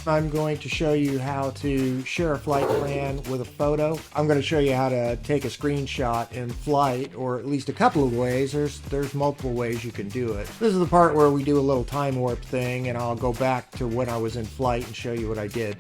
I'm going to show you how to share a flight plan with a photo. I'm going to show you how to take a screenshot in flight, or at least a couple of ways. There's multiple ways you can do it. This is the part where we do a little time warp thing, and I'll go back to when I was in flight and show you what I did.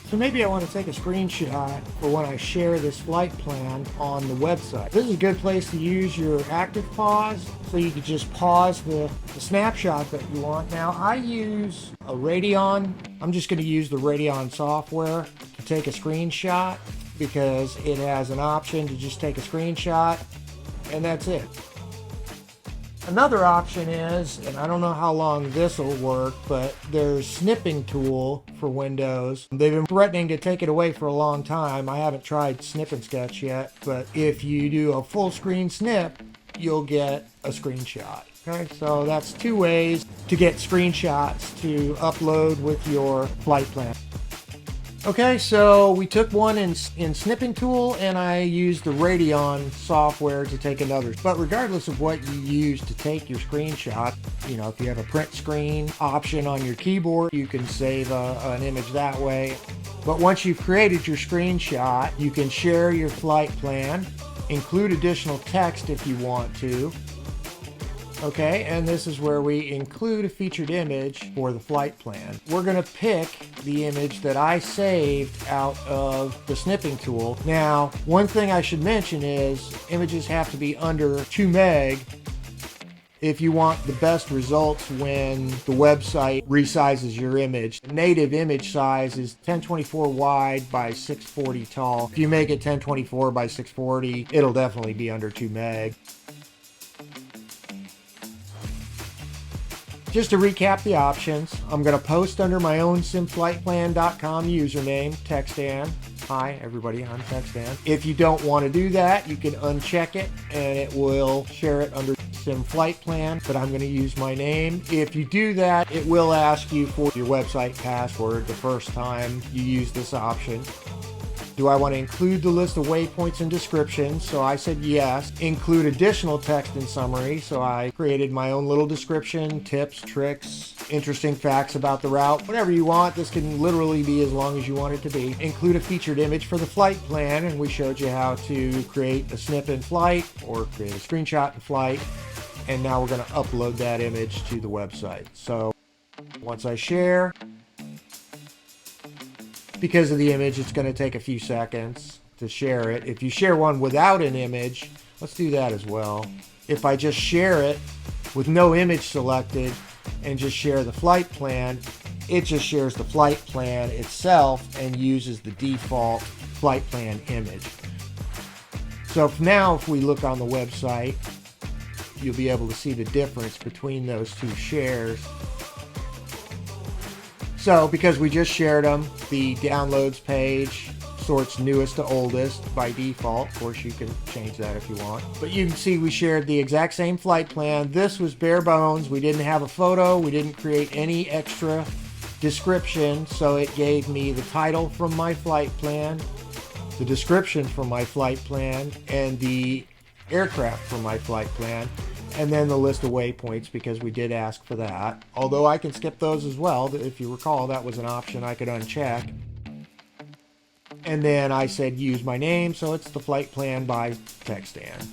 So maybe I want to take a screenshot for when I share this flight plan on the website. This is a good place to use your active pause, so you can just pause the snapshot that you want. Now I use a Radeon. I'm just going to use the Radeon software to take a screenshot because it has an option to just take a screenshot, and that's it. Another option is, and I don't know how long this will work, but there's Snipping Tool for Windows. They've been threatening to take it away for a long time. I haven't tried Snip and Sketch yet, but if you do a full screen snip, you'll get a screenshot. Okay, so that's two ways to get screenshots to upload with your flight plan. Okay, so we took one in Snipping Tool, and I used the Radeon software to take another. But regardless of what you use to take your screenshot, you know, if you have a print screen option on your keyboard, you can save an image that way. But once you've created your screenshot, you can share your flight plan, include additional text if you want to. Okay, and this is where we include a featured image for the flight plan. We're going to pick the image that I saved out of the Snipping Tool. Now, one thing I should mention is images have to be under 2 meg if you want the best results when the website resizes your image. The native image size is 1024 wide by 640 tall. If you make it 1024 by 640, it'll definitely be under 2 meg. Just to recap the options, I'm going to post under my own simflightplan.com username, TechStan. Hi everybody, I'm TechStan. If you don't want to do that, you can uncheck it and it will share it under SimFlightPlan, but I'm going to use my name. If you do that, it will ask you for your website password the first time you use this option. Do I want to include the list of waypoints and descriptions? So I said yes. Include additional text and summary. So I created my own little description, tips, tricks, interesting facts about the route, whatever you want. This can literally be as long as you want it to be. Include a featured image for the flight plan, and we showed you how to create a snip in flight or create a screenshot in flight. And now we're going to upload that image to the website. So once I share, because of the image, it's going to take a few seconds to share it. If you share one without an image, let's do that as well. If I just share it with no image selected and just share the flight plan, it just shares the flight plan itself and uses the default flight plan image. So now if we look on the website, you'll be able to see the difference between those two shares. So because we just shared them, the downloads page sorts newest to oldest by default. Of course, you can change that if you want. But you can see we shared the exact same flight plan. This was bare bones. We didn't have a photo. We didn't create any extra description. So it gave me the title from my flight plan, the description from my flight plan, and the aircraft from my flight plan. And then the list of waypoints, because we did ask for that. Although I can skip those as well. If you recall, that was an option I could uncheck. And then I said use my name, so it's the flight plan by TechStan.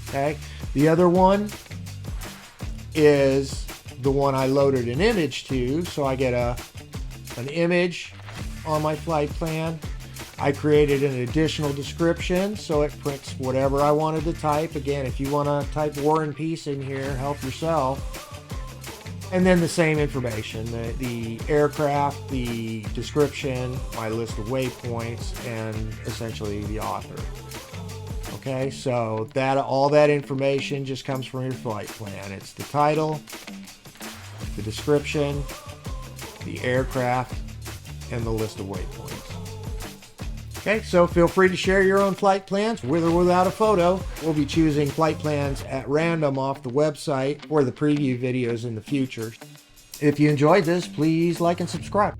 Okay. The other one is the one I loaded an image to, so I get an image on my flight plan. I created an additional description, so it prints whatever I wanted to type. Again, if you want to type War and Peace in here, help yourself. And then the same information, the aircraft, the description, my list of waypoints, and essentially the author. Okay, so all that information just comes from your flight plan. It's the title, the description, the aircraft, and the list of waypoints. Okay, so feel free to share your own flight plans with or without a photo. We'll be choosing flight plans at random off the website for the preview videos in the future. If you enjoyed this, please like and subscribe.